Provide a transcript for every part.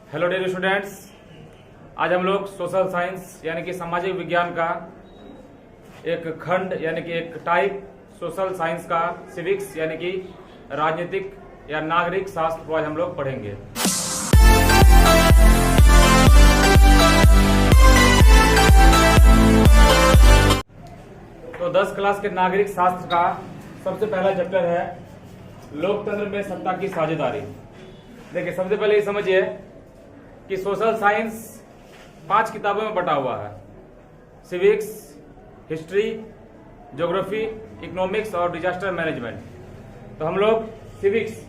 Hello dear students, आज हम लोग सोशल साइंस यानी कि सामाजिक विज्ञान का एक खंड यानी कि एक टाइप सोशल साइंस का सिविक्स यानी कि राजनीतिक या नागरिक शास्त्र को आज हम लोग पढ़ेंगे। तो 10 क्लास के नागरिक शास्त्र का सबसे पहला चैप्टर है लोकतंत्र में सत्ता की साझेदारी। देखिए, सबसे पहले ये समझिए कि सोशल साइंस 5 किताबों में बटा हुआ है। सिविक्स, हिस्ट्री, ज्योग्राफी, इकोनॉमिक्स और डिजास्टर मैनेजमेंट। तो हम लोग सिविक्स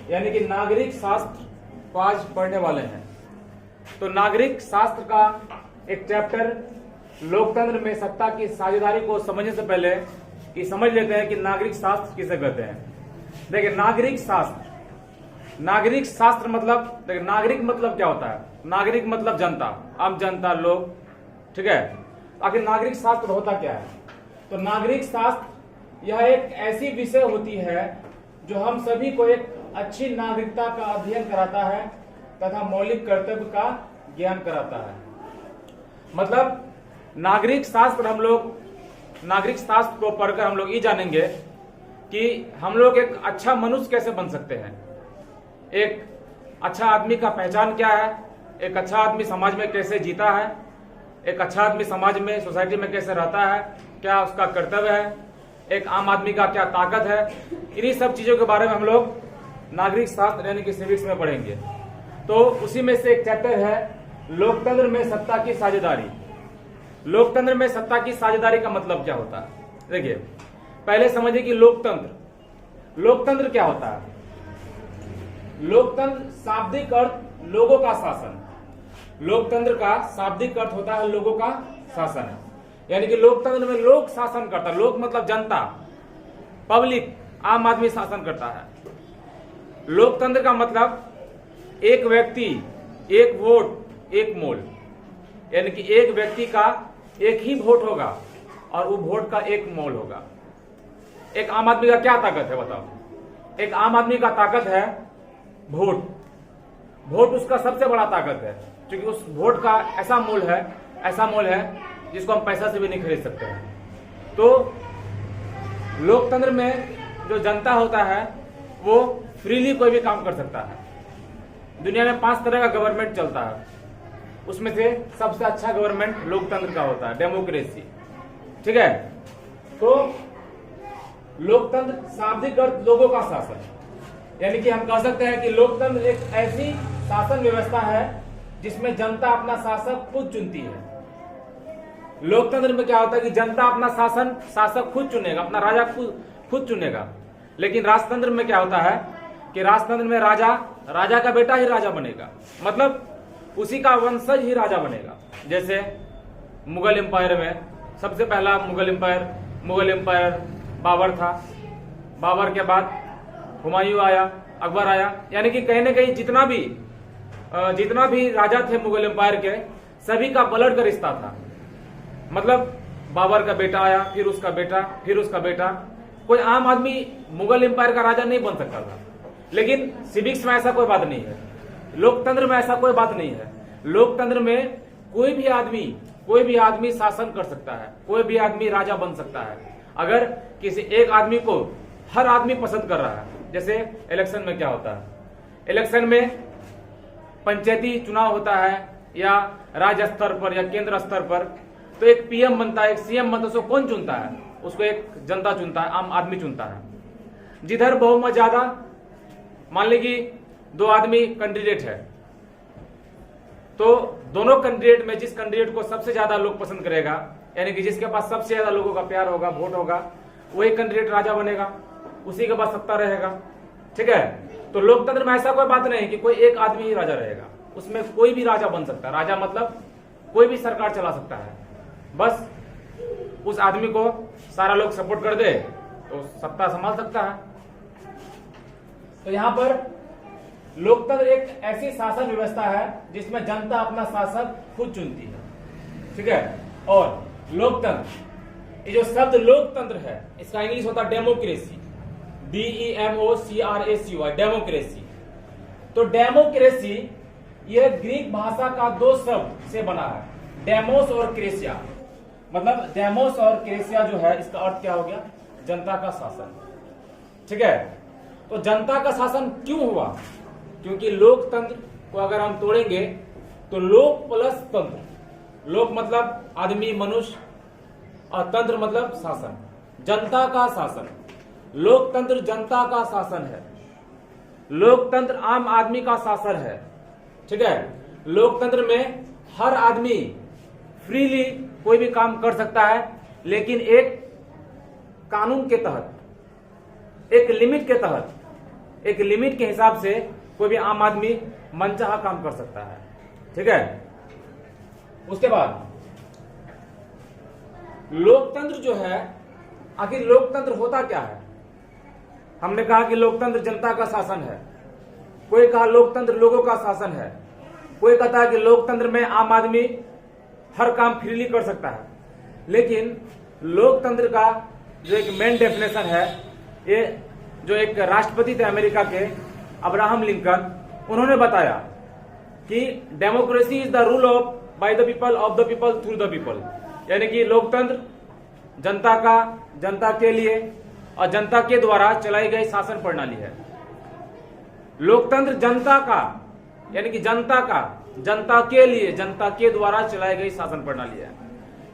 यानी कि नागरिक शास्त्र को आज पढ़ने वाले हैं। तो नागरिक शास्त्र का एक चैप्टर लोकतंत्र में सत्ता की साझेदारी को समझने से पहले कि समझ लेते हैं कि नागरिक शास्त्र किसे कहते हैं। देखिए, नागरिक शास्त्र मतलब, देखिए नागरिक मतलब क्या होता है? नागरिक मतलब जनता, आम जनता, लोग, ठीक है। आखिर नागरिक शास्त्र होता क्या है? तो नागरिक शास्त्र यह एक ऐसी विषय होती है जो हम सभी को एक अच्छी नागरिकता का अध्ययन कराता है तथा मौलिक कर्तव्य का ज्ञान कराता है। मतलब नागरिक शास्त्र को पढ़कर हम लोग ये जानेंगे कि हम लोग एक अच्छा मनुष्य कैसे बन सकते हैं, एक अच्छा आदमी का पहचान क्या है, एक अच्छा आदमी समाज में कैसे जीता है, एक अच्छा आदमी समाज में, सोसाइटी में कैसे रहता है, क्या उसका कर्तव्य है, एक आम आदमी का क्या ताकत है। इन्हीं सब चीजों के बारे में हम लोग नागरिक शास्त्र यानी कि सिविक्स में पढ़ेंगे। तो उसी में से एक चैप्टर है लोकतंत्र में सत्ता की साझेदारी। लोकतंत्र में सत्ता की साझेदारी का मतलब क्या होता है? देखिए, पहले समझिए कि लोकतंत्र क्या होता है। लोकतंत्र शाब्दिक अर्थ लोगों का शासन। लोकतंत्र का शाब्दिक अर्थ होता है लोगों का शासन, यानी कि लोकतंत्र में लोग शासन करता है। लोग मतलब जनता, पब्लिक, आम आदमी शासन करता है। लोकतंत्र का मतलब एक व्यक्ति, एक वोट, एक मोल, यानी कि एक व्यक्ति का एक ही वोट होगा और वो वोट का एक मोल होगा। एक आम आदमी का क्या ताकत है बताओ? एक आम आदमी का ताकत है वोट उसका सबसे बड़ा ताकत है, क्योंकि उस वोट का ऐसा मोल है जिसको हम पैसा से भी नहीं खरीद सकते हैं। तो लोकतंत्र में जो जनता होता है वो फ्रीली कोई भी काम कर सकता है। दुनिया में 5 तरह का गवर्नमेंट चलता है, उसमें से सबसे अच्छा गवर्नमेंट लोकतंत्र का होता है, डेमोक्रेसी, ठीक है। तो लोकतंत्र शाब्दिक अर्थ लोगों का शासन, यानी कि हम कह सकते हैं कि लोकतंत्र एक ऐसी शासन व्यवस्था है जिसमें जनता अपना शासक खुद चुनती है। लोकतंत्र में क्या होता है कि जनता अपना शासक खुद चुनेगा, अपना राजा खुद चुनेगा। लेकिन राजतंत्र में क्या होता है कि राजतंत्र में राजा का बेटा ही राजा बनेगा, मतलब उसी का वंशज ही राजा बनेगा। जैसे मुगल एम्पायर में सबसे पहला मुगल एम्पायर बाबर था। बाबर के बाद हुमायूं आया, अकबर आया, यानी कि कहीं ना कहीं जितना भी राजा थे मुगल एम्पायर के, सभी का ब्लड का रिश्ता था। मतलब बाबर का बेटा आया, फिर उसका बेटा, फिर उसका बेटा। कोई आम आदमी मुगल एम्पायर का राजा नहीं बन सकता था। लेकिन सिविक्स में ऐसा कोई बात नहीं है, लोकतंत्र में ऐसा कोई बात नहीं है। लोकतंत्र में कोई भी आदमी शासन कर सकता है, कोई भी आदमी राजा बन सकता है, अगर किसी एक आदमी को हर आदमी पसंद कर रहा है। जैसे इलेक्शन में क्या होता है, इलेक्शन में पंचायती चुनाव होता है या राज्य स्तर पर या केंद्र स्तर पर, तो एक पीएम बनता है, एक सीएम बनता है। उसको कौन चुनता है? उसको एक जनता चुनता है, आम आदमी चुनता है। जिधर बहुमत ज्यादा, मान लीजिए 2 आदमी कैंडिडेट है, तो दोनों कैंडिडेट में जिस कैंडिडेट को सबसे ज्यादा लोग पसंद करेगा, यानी कि जिसके पास सबसे ज्यादा लोगों का प्यार होगा, वोट होगा, वही कैंडिडेट राजा बनेगा, उसी के पास सत्ता रहेगा, ठीक है। तो लोकतंत्र में ऐसा कोई बात नहीं कि कोई एक आदमी ही राजा रहेगा, उसमें कोई भी राजा बन सकता है। राजा मतलब कोई भी सरकार चला सकता है, बस उस आदमी को सारा लोग सपोर्ट कर दे तो सत्ता संभाल सकता है। तो यहां पर लोकतंत्र एक ऐसी शासन व्यवस्था है जिसमें जनता अपना शासक खुद चुनती है, ठीक है। और लोकतंत्र, ये जो शब्द लोकतंत्र है, इसका इंग्लिश होता है डेमोक्रेसी, DEMOCRACY, डेमोक्रेसी। तो डेमोक्रेसी यह ग्रीक भाषा का दो शब्द से बना है, डेमोस और क्रेसिया। मतलब डेमोस और क्रेसिया जो है, इसका अर्थ क्या हो गया? जनता का शासन। ठीक है, तो जनता का शासन क्यों हुआ? क्योंकि लोकतंत्र को अगर हम तोड़ेंगे तो लोक प्लस तंत्र, लोक मतलब आदमी मनुष्य और तंत्र मतलब शासन, जनता का शासन। लोकतंत्र जनता का शासन है, लोकतंत्र आम आदमी का शासन है। ठीक है, लोकतंत्र में हर आदमी फ्रीली कोई भी काम कर सकता है, लेकिन एक कानून के तहत, एक लिमिट के तहत, एक लिमिट के हिसाब से कोई भी आम आदमी मनचाहा काम कर सकता है। ठीक है, उसके बाद लोकतंत्र जो है, आखिर लोकतंत्र होता क्या है? हमने कहा कि लोकतंत्र जनता का शासन है, कोई कहा लोकतंत्र लोगों का शासन है, कोई कहता है कि लोकतंत्र में आम आदमी हर काम फ्रीली कर सकता है। लेकिन लोकतंत्र का जो एक मेन डेफिनेशन है, ये जो एक राष्ट्रपति थे अमेरिका के अब्राहम लिंकन, उन्होंने बताया कि democracy is the rule of by the people, of the people, through the people. यानी कि लोकतंत्र जनता का, जनता के लिए और जनता के द्वारा चलाई गई शासन प्रणाली है। लोकतंत्र जनता का, यानी कि जनता का, जनता के लिए, जनता के द्वारा चलाई गई शासन प्रणाली है।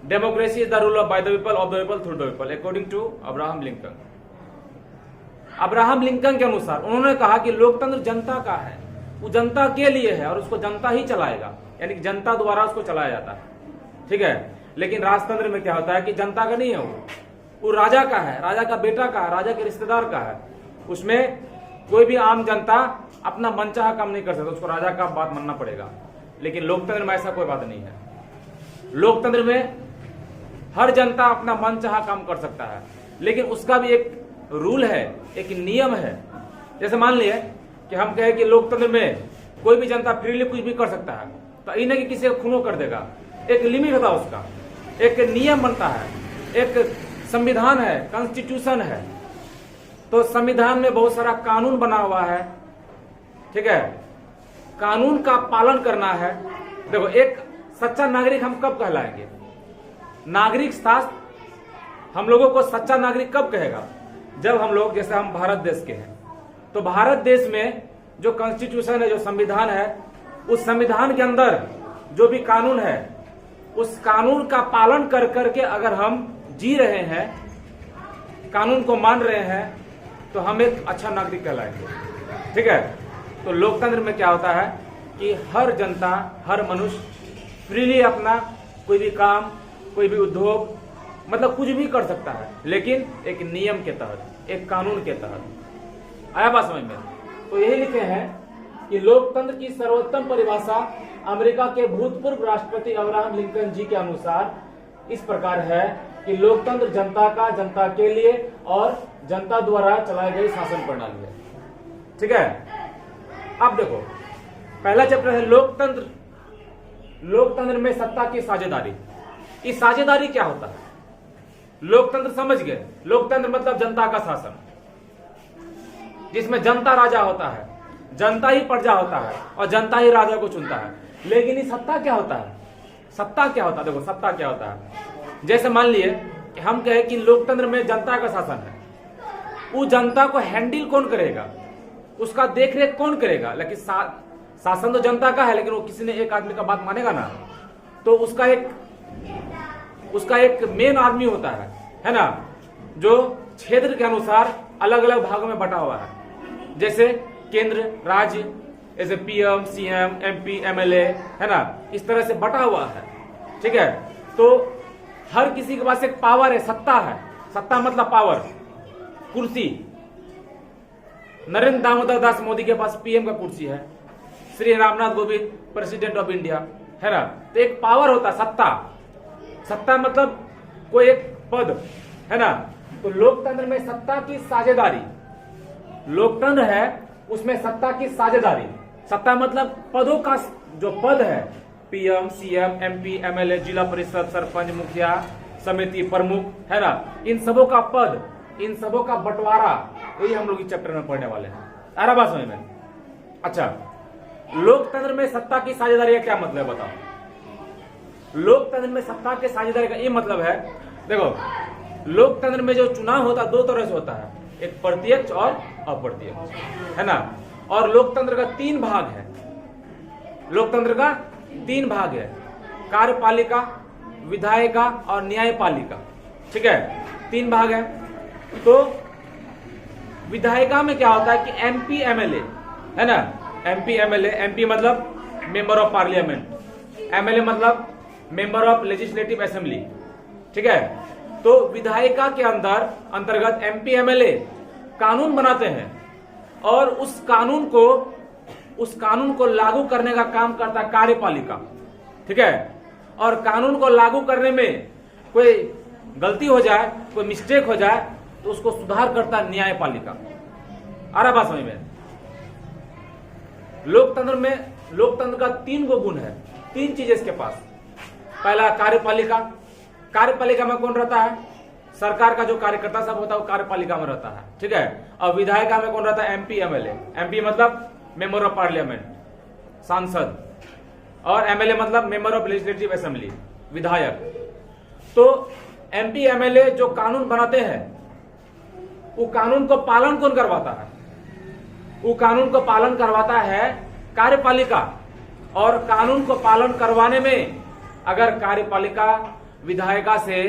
Democracy is the rule of by the people, of the people, through the people, according to Abraham Lincoln. Abraham Lincoln के अनुसार उन्होंने कहा कि लोकतंत्र जनता का है, वो जनता के लिए है और उसको जनता ही चलाएगा, यानी कि जनता द्वारा उसको चलाया जाता है। ठीक है, लेकिन राजतंत्र में क्या होता है कि जनता का नहीं है, वो राजा का है, राजा का बेटा का है, राजा के रिश्तेदार का है। उसमें कोई भी आम जनता अपना मनचाहा काम नहीं कर सकता, उसको राजा का बात मानना पड़ेगा। लेकिन लोकतंत्र में ऐसा कोई बात नहीं है। लोकतंत्र में हर जनता अपना मनचाहा काम कर सकता है, लेकिन उसका भी एक रूल है, एक नियम है। जैसे मान लिए कि हम कहें कि लोकतंत्र में कोई भी जनता फ्रीली कुछ भी कर सकता है, तो इन्हें कि किसी को खूनो कर देगा। एक लिमिट होता है उसका, एक नियम बनता है, एक संविधान है, कॉन्स्टिट्यूशन है। तो संविधान में बहुत सारा कानून बना हुआ है। ठीक है, कानून का पालन करना है। देखो, एक सच्चा नागरिक हम कब कहलाएंगे? नागरिक शास्त्र हम लोगों को सच्चा नागरिक कब कहेगा? जब हम लोग, जैसे हम भारत देश के हैं, तो भारत देश में जो कॉन्स्टिट्यूशन है, जो संविधान है, उस संविधान के अंदर जो भी कानून है, उस कानून का पालन कर करके अगर हम जी रहे हैं, कानून को मान रहे हैं, तो हम एक अच्छा नागरिक कहलाएंगे। ठीक है, तो लोकतंत्र में क्या होता है कि हर जनता, हर मनुष्य फ्रीली अपना कोई भी काम, कोई भी उद्योग, मतलब कुछ भी कर सकता है, लेकिन एक नियम के तहत, एक कानून के तहत। आया बात समझ में? तो यही लिखे हैं कि लोकतंत्र की सर्वोत्तम परिभाषा अमेरिका के भूतपूर्व राष्ट्रपति अब्राहम लिंकन जी के अनुसार इस प्रकार है कि लोकतंत्र जनता का, जनता के लिए और जनता द्वारा चलाई गई शासन प्रणाली है। ठीक है, अब देखो, पहला चैप्टर है लोकतंत्र। लोकतंत्र में सत्ता की साझेदारी। इस साझेदारी क्या होता है? लोकतंत्र समझ गए, लोकतंत्र मतलब जनता का शासन, जिसमें जनता राजा होता है, जनता ही प्रजा होता है और जनता ही राजा को चुनता है। लेकिन ये सत्ता क्या होता है? सत्ता क्या होता है? देखो, सत्ता क्या होता है? जैसे मान लिए कि हम कहें कि लोकतंत्र में जनता का शासन है, वो जनता को हैंडल कौन करेगा, उसका देखरेख कौन करेगा? लेकिन शासन तो जनता का है, लेकिन वो किसी ने एक आदमी का बात मानेगा ना, तो उसका एक मेन आदमी होता है ना, जो क्षेत्र के अनुसार अलग अलग भागों में बटा हुआ है। जैसे केंद्र, राज्य, जैसे पीएम, सीएम, एमपी, एमएलए, है ना, इस तरह से बटा हुआ है। ठीक है, तो हर किसी के पास एक पावर है, सत्ता है। सत्ता मतलब पावर, कुर्सी। नरेंद्र दामोदर दास मोदी के पास पीएम का कुर्सी है, Shri Ramnath Kovind president of India, है ना। तो एक पावर होता है, सत्ता। सत्ता मतलब कोई एक पद, है ना। तो लोकतंत्र में सत्ता की साझेदारी, लोकतंत्र है उसमें सत्ता की साझेदारी। सत्ता मतलब पदों का, जो पद है, पीएम, सीएम, एमपी, एमएलए, जिला परिषद, सरपंच, मुखिया, समिति प्रमुख, है ना, इन सबों का पद, इन सबों का बंटवारा, यही हम लोग इस चैप्टर में पढ़ने वाले हैं। आ रहा बात समझ में? अच्छा, लोकतंत्र में सत्ता की साझेदारी का क्या मतलब है बताओ। लोकतंत्र में सत्ता की साझेदारी का ये मतलब है, देखो लोकतंत्र में जो चुनाव होता है दो तरह से होता है, एक प्रत्यक्ष और अप्रत्यक्ष, है ना। और लोकतंत्र का तीन भाग है, लोकतंत्र का तीन भाग है, कार्यपालिका, विधायिका और न्यायपालिका, ठीक है, तीन भाग है। तो विधायिका में क्या होता है कि एमपी एमएलए, है ना, एमपी एमएलए, एमपी मतलब मेंबर ऑफ पार्लियामेंट, एमएलए मतलब मेंबर ऑफ लेजिस्लेटिव असेंबली, ठीक है। तो विधायिका के अंतर्गत एमपी एमएलए कानून बनाते हैं और उस कानून को लागू करने का काम करता है कार्यपालिका, ठीक है। और कानून को लागू करने में कोई गलती हो जाए, कोई मिस्टेक हो जाए तो उसको सुधार करता है न्यायपालिका। आ रहा बात समझ में। लोकतंत्र का तीन गो गुण है, तीन चीजें इसके पास। पहला कार्यपालिका, कार्यपालिका में कौन रहता है, सरकार का जो कार्यकर्ता सब होता है वो कार्यपालिका में रहता है, ठीक है। और विधायिका में कौन रहता है, एमपी एमएलए, एमपी मतलब मेंबर ऑफ पार्लियामेंट, सांसद, और एमएलए मतलब मेंबर ऑफ लेजिस्लेटिव असेंबली, विधायक। तो एमपी एमएलए जो कानून बनाते हैं वो कानून को पालन कौन करवाता है, वो कानून को पालन करवाता है कार्यपालिका। और कानून को पालन करवाने में अगर कार्यपालिका विधायिका से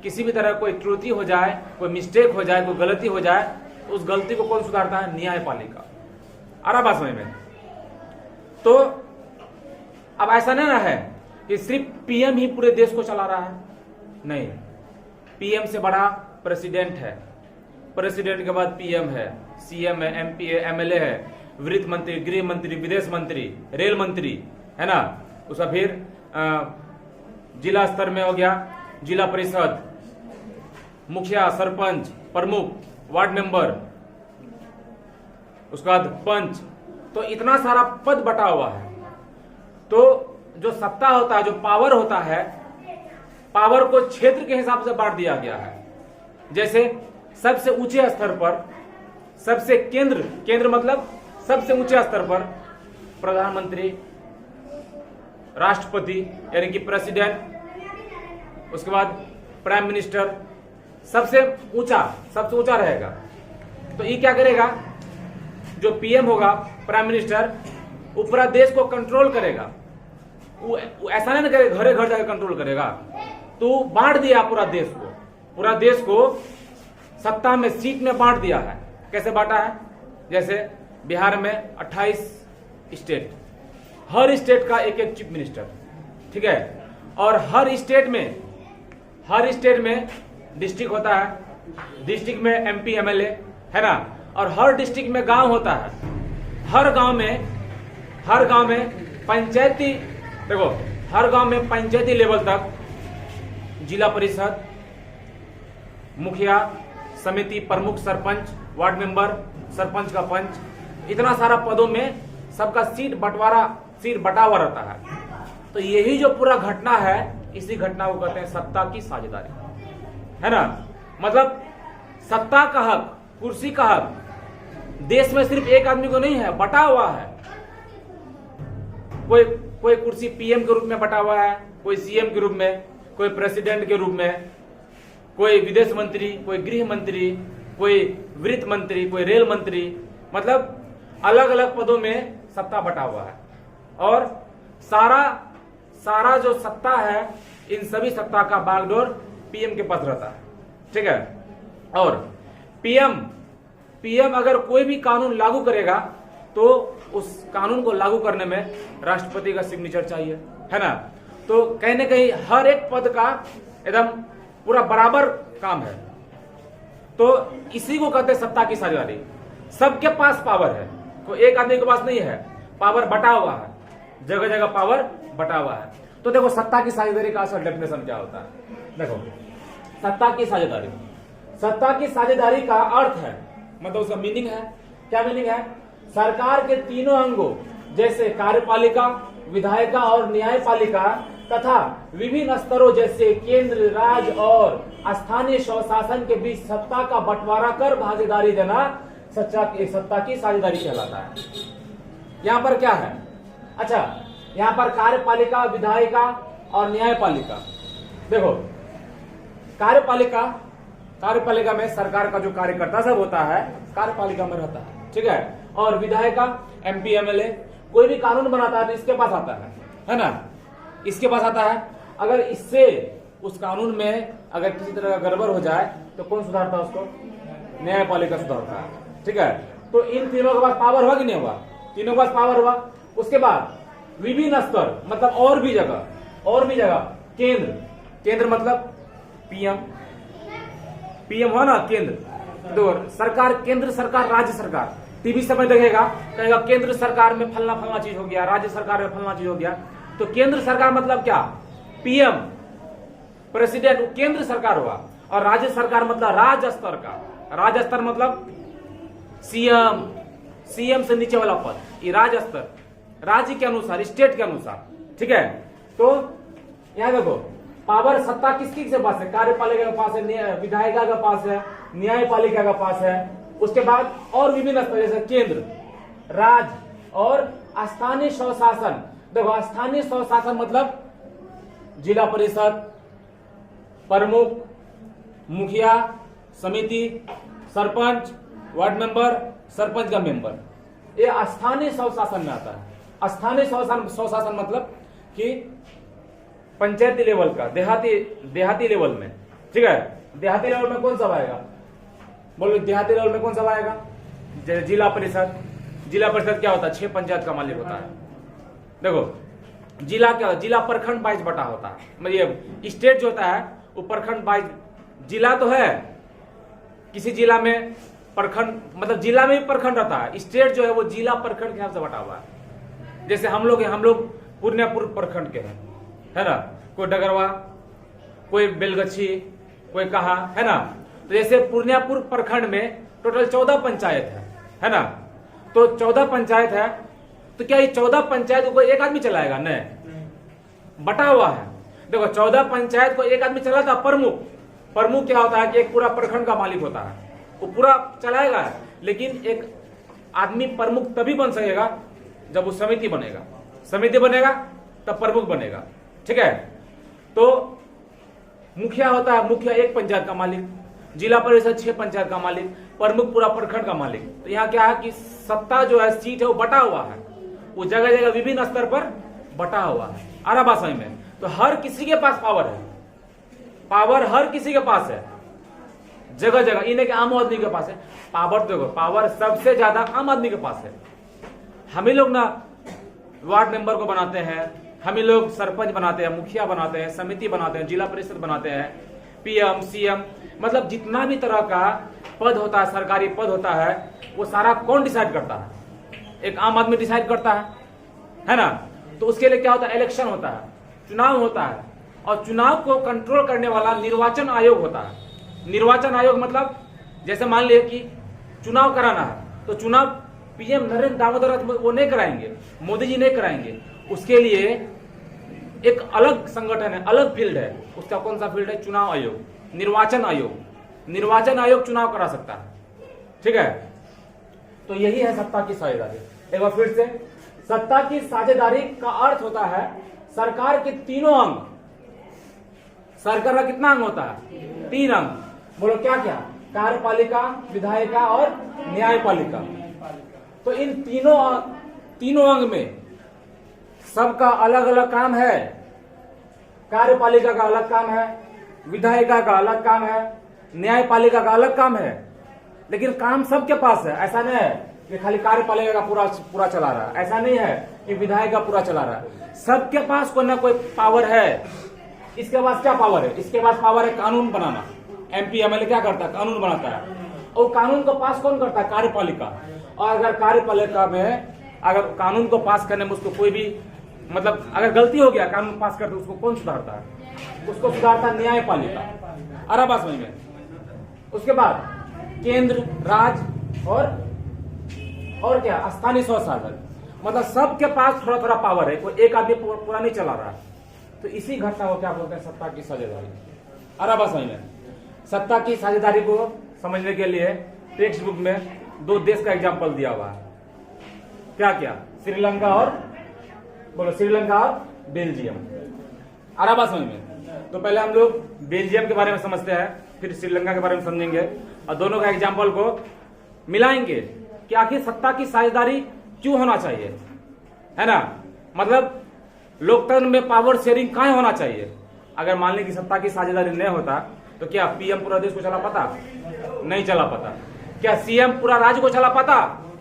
किसी भी तरह कोई त्रुटि हो जाए, कोई मिस्टेक हो जाए, कोई गलती हो जाए, तो उस गलती को कौन सुधारता है, न्यायपालिका। आ रहा बात समझ में। तो अब ऐसा नहीं ना है कि सिर्फ पीएम ही पूरे देश को चला रहा है, नहीं, पीएम से बड़ा प्रेसिडेंट है, प्रेसिडेंट के बाद पीएम है, सीएम है, एमपी है, एमएलए है, वित्त मंत्री, गृह मंत्री, विदेश मंत्री, रेल मंत्री, है ना। उसका फिर जिला स्तर में हो गया जिला परिषद, मुखिया, सरपंच, प्रमुख, वार्ड मेंबर, उसके बाद पंच। तो इतना सारा पद बटा हुआ है। तो जो सत्ता होता है, जो पावर होता है, पावर को क्षेत्र के हिसाब से बांट दिया गया है। जैसे सबसे ऊंचे स्तर पर, सबसे केंद्र मतलब सबसे ऊंचे स्तर पर प्रधानमंत्री, राष्ट्रपति यानी कि प्रेसिडेंट, उसके बाद प्राइम मिनिस्टर, सबसे ऊंचा रहेगा। तो ये क्या करेगा, जो पीएम होगा, प्राइम मिनिस्टर, वो पूरा देश को कंट्रोल करेगा। वो ऐसा नहीं करेगा घरे घर जाकर कंट्रोल करेगा, तो बांट दिया पूरा देश को सत्ता में, सीट में बांट दिया है। कैसे बांटा है, जैसे बिहार में 28 स्टेट, हर स्टेट का एक एक चीफ मिनिस्टर, ठीक है। और हर स्टेट में डिस्ट्रिक्ट होता है, डिस्ट्रिक्ट में एमपी एमएलए, है ना। और हर डिस्ट्रिक्ट में गांव होता है, हर गांव में पंचायती, देखो हर गांव में पंचायती लेवल तक जिला परिषद, मुखिया, समिति, प्रमुख, सरपंच, वार्ड मेंबर, सरपंच का पंच, इतना सारा पदों में सबका सीट बटा हुआ रहता है। तो यही जो पूरा घटना है, इसी घटना को कहते हैं सत्ता की साझेदारी, है ना। मतलब सत्ता का हक, कुर्सी का हक देश में सिर्फ एक आदमी को नहीं है, बटा हुआ है। कोई कुर्सी पीएम के रूप में बटा हुआ है, कोई सीएम के रूप में, कोई प्रेसिडेंट के रूप में, कोई विदेश मंत्री, कोई गृह मंत्री, कोई वित्त मंत्री, कोई रेल मंत्री, मतलब अलग अलग पदों में सत्ता बटा हुआ है। और सारा जो सत्ता है, इन सभी सत्ता का बागडोर पीएम के पास रहता है, ठीक है। और पीएम अगर कोई भी कानून लागू करेगा तो उस कानून को लागू करने में राष्ट्रपति का सिग्नेचर चाहिए, है ना। तो कहीं ना कहीं हर एक पद का एकदम पूरा बराबर काम है। तो इसी को कहते हैं सत्ता की साझेदारी। सबके पास पावर है, कोई एक आदमी के पास नहीं है, पावर बटा हुआ है, जगह जगह पावर बटा हुआ है। तो देखो सत्ता की साझेदारी का असल डेफिनेशन क्या होता है। देखो सत्ता की साझेदारी का अर्थ है, मतलब उसका मीनिंग है, क्या मीनिंग है, सरकार के तीनों अंगों जैसे कार्यपालिका, विधायिका और न्यायपालिका तथा विभिन्न स्तरों जैसे केंद्र, राज्य और स्थानीय स्वशासन के बीच सत्ता का बंटवारा कर भागीदारी देना सत्ता की साझेदारी कहलाता है। यहाँ पर क्या है, अच्छा, यहाँ पर कार्यपालिका, विधायिका और न्यायपालिका। देखो, कार्यपालिका में सरकार का जो कार्यकर्ता सब होता है कार्यपालिका में रहता है, ठीक है। और विधायिका MP MLA कोई भी कानून बनाता है तो इसके पास आता है ना, इसके पास आता है। अगर इससे उस कानून में अगर किसी तरह का गड़बड़ हो जाए तो कौन सुधारता है उसको? न्यायपालिका सुधारता है, ठीक है। तो इन तीनों के पास पावर हुआ कि नहीं हुआ? तीनों के पास पावर हुआ। उसके बाद विभिन्न स्तर, मतलब और भी जगह केंद्र मतलब पीएम हुआ ना, केंद्र। तो सरकार, केंद्र सरकार, राज्य सरकार। टीवी समय देखेगा, कहेगा केंद्र सरकार में फलना चीज हो गया, राज्य सरकार में फलना चीज हो गया। तो केंद्र सरकार मतलब क्या? PM, प्रेसिडेंट, केंद्र सरकार हुआ। और राज्य सरकार मतलब राज्य स्तर का। राज्य स्तर मतलब सीएम से नीचे वाला पद, ये राज्य स्तर, राज्य के अनुसार, स्टेट के अनुसार, ठीक है। तो यहां देखो, पावर, सत्ता किसकी के पास है? कार्यपालिका के पास है, विधायिका के पास है, न्यायपालिका के पास है। उसके बाद और विभिन्न स्तर जैसे केंद्र, राज्य और स्थानीय स्वशासन। देखो, स्थानीय स्वशासन मतलब जिला परिषद, प्रमुख, मुखिया, समिति, सरपंच, वार्ड मेंबर, सरपंच का मेंबर, ये स्थानीय स्वशासन में आता है। स्थानीय स्वशासन मतलब कि पंचायती लेवल का, देहाती लेवल में, ठीक है। देहाती लेवल में कौन सा आएगा? बोलो, देहाती लेवल में कौन सा आएगा? जिला परिषद। जिला परिषद क्या होता है? 6 पंचायत का मालिक होता है। देखो, जिला क्या, जिला प्रखंड वाइज बटा होता है। मतलब स्टेट जो होता है वो प्रखंड वाइज, जिला तो है, किसी जिला में प्रखंड, मतलब जिला में भी प्रखंड रहता है। स्टेट जो है वो जिला प्रखंड के हिसाब से बटा हुआ है। जैसे हम लोग पूर्णियापुर प्रखंड के हैं, है ना। कोई डगरवा, कोई बेलगच्छी, कोई कहा, है ना। तो जैसे पूर्णियापुर प्रखंड में टोटल 14 पंचायत है ना। तो 14 पंचायत है, तो क्या ये 14 पंचायत को एक आदमी चलाएगा? नहीं, बटा हुआ है। देखो, 14 पंचायत को एक आदमी चलाता। प्रमुख क्या होता है कि एक पूरा प्रखंड का मालिक होता है, वो पूरा चलाएगा। लेकिन एक आदमी प्रमुख तभी बन सकेगा जब वो समिति बनेगा तब प्रमुख बनेगा, ठीक है। तो मुखिया होता है, मुखिया एक पंचायत का मालिक, जिला परिषद 6 पंचायत का मालिक, प्रमुख पूरा प्रखंड का मालिक। तो यहाँ क्या है कि सत्ता जो है, सीट है, वो बटा हुआ है, वो जगह जगह विभिन्न स्तर पर बटा हुआ है। आरा भाषा में तो हर किसी के पास पावर है, पावर हर किसी के पास है, जगह जगह। इन्हें के आम आदमी के पास है पावर। देखो, पावर सबसे ज्यादा आम आदमी के पास है। हम ही लोग ना वार्ड मेंबर को बनाते हैं, हम ही लोग सरपंच बनाते हैं, मुखिया बनाते हैं, समिति बनाते हैं, जिला परिषद बनाते हैं, PM, CM, मतलब जितना भी तरह का पद होता है, सरकारी पद होता है, वो सारा कौन डिसाइड करता है? एक आम आदमी डिसाइड करता है ना। तो उसके लिए क्या होता है? इलेक्शन होता है, चुनाव होता है। और चुनाव को कंट्रोल करने वाला निर्वाचन आयोग होता है। निर्वाचन आयोग मतलब जैसे मान लिया कि चुनाव कराना है, तो चुनाव PM नरेंद्र दामोदर वो नहीं कराएंगे, मोदी जी नहीं कराएंगे। उसके लिए एक अलग संगठन है, अलग फील्ड है। उसका कौन सा फील्ड है? चुनाव आयोग, निर्वाचन आयोग। निर्वाचन आयोग चुनाव करा सकता है, ठीक है। तो यही है सत्ता की साझेदारी। एक बार फिर से, सत्ता की साझेदारी का अर्थ होता है सरकार के तीनों अंग। सरकार का कितना अंग होता है? 3 अंग। बोलो क्या क्या? कार्यपालिका, विधायिका और न्यायपालिका। तो इन तीनों अंग में सबका अलग अलग काम है। कार्यपालिका का अलग काम है, विधायिका का अलग काम है, न्यायपालिका का अलग काम है। लेकिन काम सबके पास है। ऐसा नहीं है कि खाली कार्यपालिका का पूरा चला रहा है, ऐसा नहीं है कि विधायक का पूरा चला रहा है। सबके पास कोई ना कोई पावर है। इसके पास क्या पावर है? इसके पास पावर है कानून बनाना। MP MLA क्या करता है? कानून बनाता है। और कानून को पास कौन करता है? कार्यपालिका। और अगर कार्यपालिका में अगर कानून को पास करने में उसको कोई भी मतलब अगर गलती हो गया कानून पास करते, उसको कौन सुधारता है? उसको सुधारता न्यायपालिका। अरब समझ में। उसके बाद केंद्र, राज्य और क्या? स्थानीय स्वशासन। मतलब सबके पास थोड़ा थोड़ा पावर है, कोई एक आदमी पूरा नहीं चला रहा है। तो इसी घटना को क्या बोलते हैं? सत्ता की साझेदारी। अरब समझ में। सत्ता की साझेदारी को समझने के लिए टेक्स्ट बुक में 2 देश का एग्जाम्पल दिया हुआ है। क्या क्या? श्रीलंका और बोलो श्रीलंका और बेल्जियम। आ रहा बात समझ में? तो पहले हम लोग बेल्जियम के बारे में समझते हैं, फिर श्रीलंका के बारे में समझेंगे और दोनों का एग्जाम्पल को मिलाएंगे कि आखिर सत्ता की साझेदारी क्यों होना चाहिए, है ना। मतलब लोकतंत्र में पावर शेयरिंग कहाँ होना चाहिए। अगर मान लें कि सत्ता की साझेदारी नहीं होता तो क्या पीएम पूरा देश को चला पाता? नहीं चला पाता। क्या सीएम पूरा राज्य को चला पाता?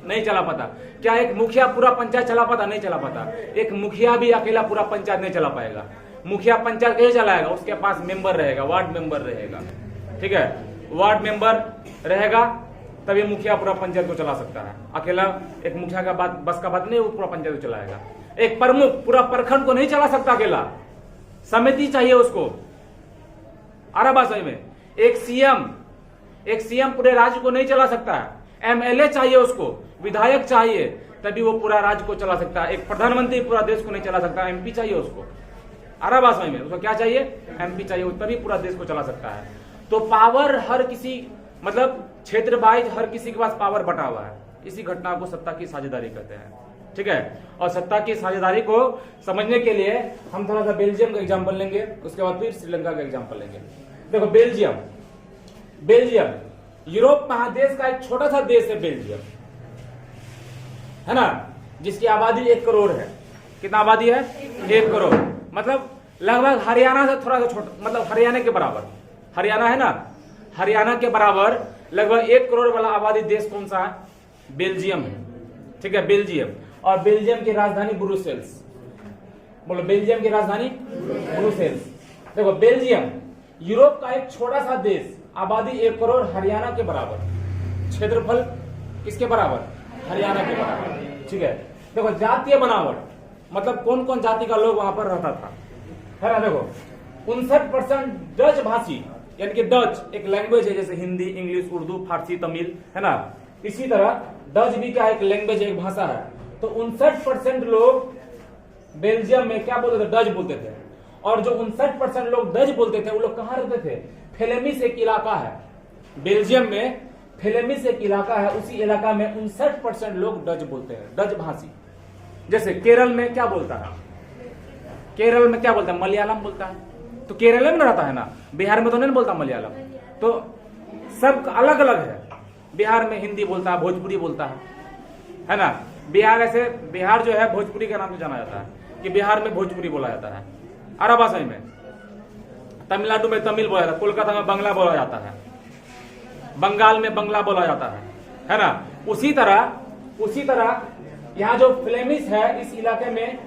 नहीं चला पाता। क्या एक मुखिया पूरा पंचायत चला पाता? नहीं चला पाता। एक मुखिया भी अकेला पूरा पंचायत नहीं चला पाएगा। मुखिया पंचायत कैसे चलाएगा? उसके पास मेंबर रहेगा, वार्ड मेंबर रहेगा, ठीक है। वार्ड मेंबर रहेगा तभी मुखिया पूरा पंचायत को चला सकता है। अकेला एक मुखिया का बात बस का बात नहीं, वो पूरा पंचायत को चलाएगा। एक प्रमुख पूरा प्रखंड को नहीं चला सकता अकेला, समिति चाहिए उसको। आ रहा बात समझ में? एक सीएम पूरे राज्य को नहीं चला सकता है, एमएलए चाहिए उसको, विधायक चाहिए, तभी वो पूरा राज्य को चला सकता है। एक प्रधानमंत्री पूरा देश को नहीं चला सकता, एमपी चाहिए उसको। आ रहा बात समझ में? उसको क्या चाहिए? एमपी चाहिए, तभी पूरा देश को चला सकता है। तो पावर हर किसी मतलब क्षेत्र वाइज हर किसी के पास पावर बटा हुआ है। इसी घटना को सत्ता की साझेदारी कहते हैं, ठीक है। और सत्ता की साझेदारी को समझने के लिए हम थोड़ा सा बेल्जियम का एग्जांपल लेंगे, उसके बाद फिर श्रीलंका का एग्जांपल लेंगे। देखो बेल्जियम यूरोप महादेश का एक छोटा सा देश है बेल्जियम, है ना, जिसकी आबादी 1 करोड़ है। कितना आबादी है? 1 करोड़। मतलब लगभग हरियाणा से थोड़ा सा छोटा, मतलब हरियाणा के बराबर। हरियाणा है ना, हरियाणा के बराबर लगभग 1 करोड़ वाला आबादी देश कौन सा है? बेल्जियम है, ठीक है, बेल्जियम। और बेल्जियम की राजधानी ब्रुसेल्स। बोलो बेल्जियम की राजधानी ब्रुसेल्स। देखो बेल्जियम यूरोप का एक छोटा सा देश, आबादी 1 करोड़, हरियाणा के बराबर, क्षेत्रफल किसके बराबर? हरियाणा के बराबर, ठीक है। देखो जातीय बनावट, मतलब कौन कौन जाति का लोग वहां पर रहता था, है ना। देखो 59% डच भाषी, यानी कि डच एक लैंग्वेज है, जैसे हिंदी, इंग्लिश, उर्दू, फारसी, तमिल, है ना। इसी तरह डच भी क्या एक लैंग्वेज, एक भाषा है। तो 59% लोग बेल्जियम में क्या बोलते थे? डच बोलते थे। और जो 59% लोग डच बोलते थे वो लोग कहां रहते थे? फ्लेमिश एक इलाका है बेल्जियम में, फ्लेमिश एक इलाका है, उसी इलाका में 59% लोग डच बोलते हैं, डच भाषी। जैसे केरल में क्या बोलता है? केरल में क्या बोलता है? मलयालम बोलता है। तो केरल में रहता है ना, बिहार में तो नहीं बोलता मलयालम। तो सब अलग अलग है। बिहार में हिंदी बोलता है, भोजपुरी बोलता है ना। बिहार ऐसे, बिहार जो है भोजपुरी के नाम से जाना जाता है कि बिहार में भोजपुरी बोला जाता है। अरब भाषा में तमिलनाडु में तमिल बोला जाता है, कोलकाता में बांग्ला बोला जाता है, बंगाल में बांग्ला बोला जाता है ना। उसी तरह यहाँ जो फ्लेमिश है, इस इलाके में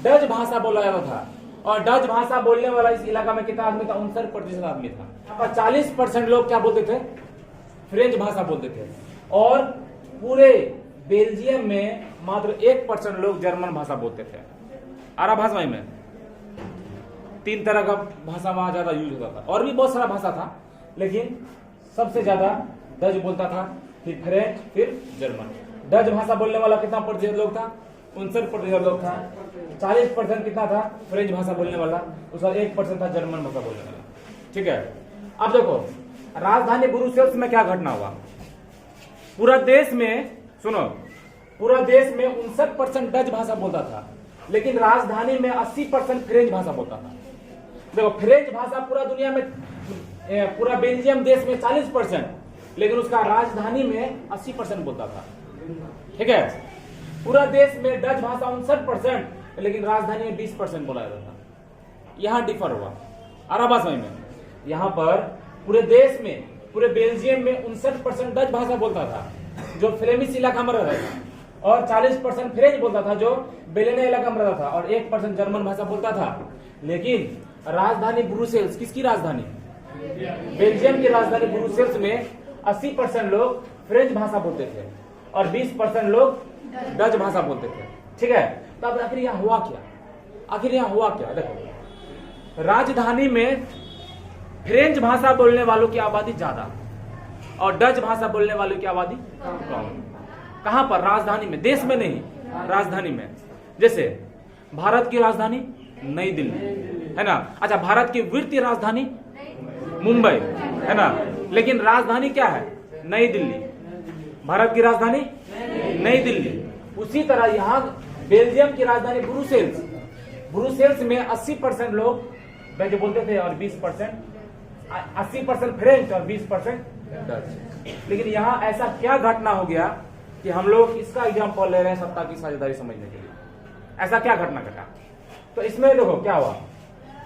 डच भाषा बोला जाता था। और डच भाषा बोलने वाला इस इलाका में कितना आदमी था? 59% आदमी था। और 40% लोग क्या बोलते थे? फ्रेंच भाषा बोलते थे। और पूरे बेल्जियम में मात्र 1% लोग जर्मन भाषा बोलते थे। अरब भाषा में 3 तरह का भाषा वहां ज्यादा यूज होता था, और भी बहुत सारा भाषा था, लेकिन सबसे ज्यादा डच बोलता था, फिर फ्रेंच, फिर जर्मन। डच भाषा बोलने वाला कितना प्रतिशत लोग था? 59% लोग था। 40% कितना था? फ्रेंच भाषा बोलने वाला। उसका 1% था जर्मन भाषा बोलने वाला, ठीक है। अब देखो राजधानी ब्रुसेल्स में क्या घटना हुआ। पूरा देश में, सुनो, पूरा देश में 59% डच भाषा बोलता था, लेकिन राजधानी में 80% फ्रेंच भाषा बोलता था। देखो फ्रेंच भाषा पूरा दुनिया में, पूरा बेल्जियम देश में 40%, लेकिन उसका राजधानी में 80% बोलता था, ठीक है। पूरा देश में डच भाषा 59%, लेकिन राजधानी में 20% बोला जाता था। यहां डिफर हुआ। अरब भाषा में यहां पर पूरे देश में, पूरे बेल्जियम में 59% डच भाषा बोलता था, जो फ्लेमिश इलाका में रहता था, और 40% फ्रेंच बोलता था, जो बेलेने इलाका में रहता था, और 1% जर्मन भाषा बोलता था। लेकिन राजधानी ब्रुसेल्स, किसकी राजधानी? बेल्जियम की राजधानी ब्रुसेल्स में 80% लोग फ्रेंच भाषा बोलते थे और 20% लोग डच भाषा बोलते थे, ठीक है। तब आखिर यहाँ हुआ क्या? देखो राजधानी में फ्रेंच भाषा बोलने वालों की आबादी ज्यादा और डच भाषा बोलने वालों की आबादी कम। कहां पर? राजधानी में, देश में नहीं, राजधानी में। जैसे भारत की राजधानी नई दिल्ली, है ना। अच्छा, भारत की वित्तीय राजधानी मुंबई, है ना, लेकिन राजधानी क्या है? नई दिल्ली। भारत की राजधानी नई दिल्ली। उसी तरह यहाँ बेल्जियम की राजधानी ब्रुसेल्स ब्रुसेल्स में 80% लोग डच बोलते थे और 20% 80% फ्रेंच और 20% डच। लेकिन यहाँ ऐसा क्या घटना हो गया कि हम लोग इसका एग्जाम्पल ले रहे हैं सत्ता की साझेदारी समझने के लिए। ऐसा क्या घटना घटा? तो इसमें देखो क्या हुआ,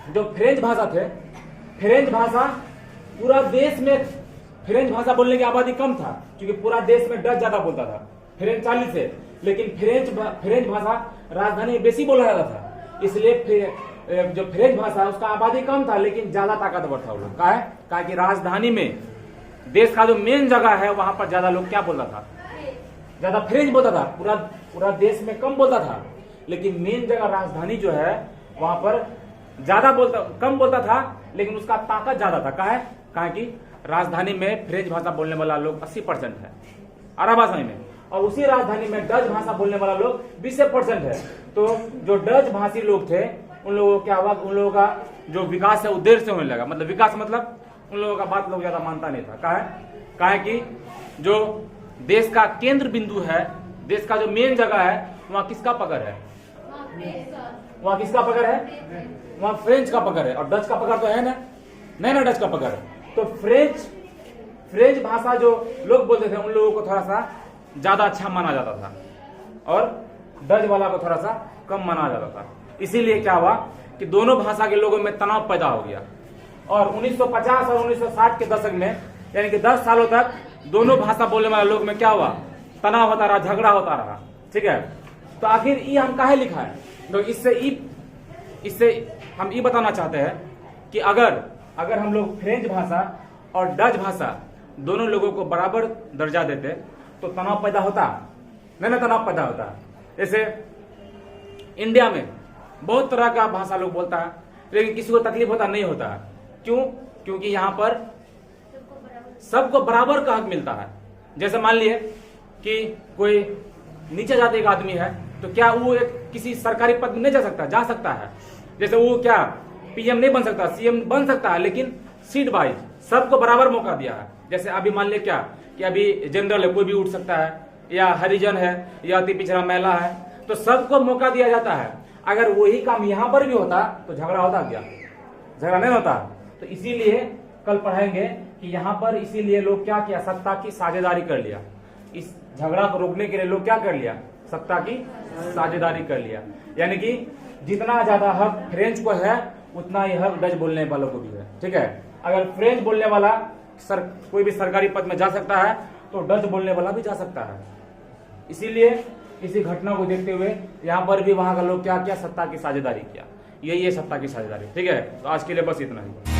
जो फ्रेंच भाषा थे, फ्रेंच भाषा पूरा देश में, फ्रेंच भाषा बोलने की आबादी कम था क्योंकि पूरा देश में डच ज्यादा बोलता था, फ्रेंच 40 है, लेकिन फ्रेंच भाषा राजधानी में बेसी बोला जाता था, इसलिए जो फ्रेंच भाषा है उसका आबादी कम था लेकिन ज्यादा ताकतवर था वो लोग। कहा कि राजधानी में, देश का जो मेन जगह है वहां पर ज्यादा लोग क्या बोलता था, ज्यादा फ्रेंच बोलता था, पूरा देश में कम बोलता था, लेकिन मेन जगह राजधानी जो है वहां पर कम बोलता था लेकिन उसका ताकत ज्यादा था। कहा कि राजधानी में फ्रेंच भाषा बोलने वाला लोग 80% है अरब भाषा में, और उसी राजधानी में डच भाषा बोलने वाला लोग 20% है। तो जो डच भाषी लोग थे उन लोगों को क्या हुआ, उन लोगों का जो विकास है वो देर से होने लगा। मतलब विकास मतलब उन लोगों का बात लोग ज्यादा मानता नहीं था। कहा कि जो देश का केंद्र बिंदु है, देश का जो मेन जगह है, वहां किसका पकड़ है, वहां किसका पकड़ है, वहां फ्रेंच का पकड़ है, और डच का पकड़ तो है ना, नहीं ना, डच का पकड़ है। तो फ्रेंच भाषा जो लोग बोलते थे उन लोगों को थोड़ा सा ज्यादा अच्छा माना जाता था और डच वाला को थोड़ा सा कम माना जाता था। इसीलिए क्या हुआ कि दोनों भाषा के लोगों में तनाव पैदा हो गया, और 1950 और 1960 के दशक में, यानी कि 10 सालों तक दोनों भाषा बोलने वाले लोग में क्या हुआ, तनाव होता रहा, झगड़ा होता रहा। ठीक है, तो आखिर ये हम काहे लिखा है, तो इससे हम ये बताना चाहते हैं कि अगर हम लोग फ्रेंच भाषा और डच भाषा दोनों लोगों को बराबर दर्जा देते तो तनाव पैदा होता नहीं ना, तनाव पैदा होता। जैसे इंडिया में बहुत तरह का भाषा लोग बोलता है लेकिन किसी को तकलीफ होता नहीं होता है। क्यों? क्योंकि यहाँ पर सबको बराबर का हक मिलता है। जैसे मान लिए कि कोई नीचे जाति का आदमी है तो क्या वो एक किसी सरकारी पद में नहीं जा सकता? जा सकता है। जैसे वो क्या पीएम नहीं बन सकता, सीएम बन सकता है, लेकिन सीट वाइज सबको बराबर मौका दिया है। जैसे अभी मान लिया क्या कि अभी जनरल है, कोई भी उठ सकता है, या हरिजन है, या अति पिछड़ा महिला है, तो सबको मौका दिया जाता है। अगर वही काम यहाँ पर भी होता तो झगड़ा होता क्या? झगड़ा नहीं होता। तो इसीलिए कल पढ़ाएंगे कि यहाँ पर इसीलिए लोग क्या किया, सत्ता की साझेदारी कर लिया। इस झगड़ा को रोकने के लिए लोग क्या कर लिया, सत्ता की साझेदारी कर लिया। यानी कि जितना ज्यादा हक फ्रेंच को है उतना ही हक डच बोलने वालों को भी है। ठीक है, अगर फ्रेंच बोलने वाला कोई भी सरकारी पद में जा सकता है तो डच बोलने वाला भी जा सकता है। इसीलिए इसी घटना को देखते हुए यहाँ पर भी वहां का लोग क्या किया, सत्ता की साझेदारी किया। यही है सत्ता की साझेदारी। ठीक है, तो आज के लिए बस इतना ही।